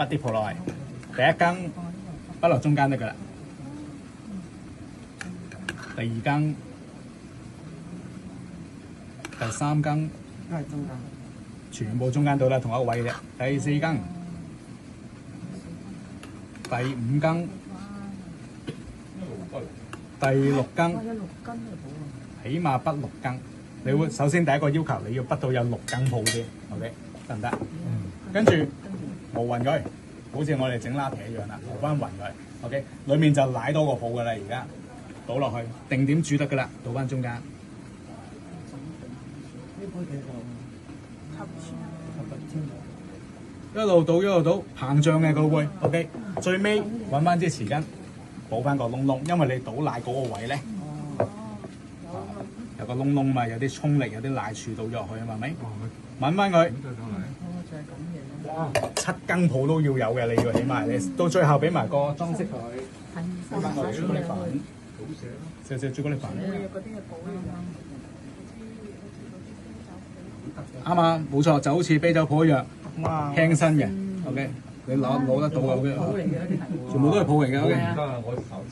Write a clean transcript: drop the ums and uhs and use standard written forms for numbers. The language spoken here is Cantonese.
筆啲泡落嚟。第一羹筆落中間得㗎啦。第二羹、第三羹都係中間。全部中間到啦，同一個位嘅啫。第四羹、第五羹、第六羹，有6根就好喎。起碼筆6羹。你會首先第一個要求你要筆到有6羹泡先 ，OK 得唔得？跟住熬勻佢，好似我哋整拉皮一樣啦，熬翻勻佢 ，OK。裡面就奶多個泡噶啦，而家倒落去，定點煮得噶啦，倒翻中間。呢杯幾多？一路倒一路倒，膨脹嘅個杯 ，OK。最尾揾翻支匙羹，補翻個窿窿，因為你倒奶嗰個位咧，有個窿窿嘛，有啲衝力，有啲奶柱倒咗落去啊嘛，係咪？揾翻佢。就係咁嘅。 7羹泡都要有嘅，你要起碼你到最後俾埋個裝飾佢，俾埋個朱古力粉，少少朱古力粉。啱啊，冇錯，就好似啤酒泡一樣，輕身嘅。OK，你攞得到嘅 OK，全部都係泡嚟嘅 OK。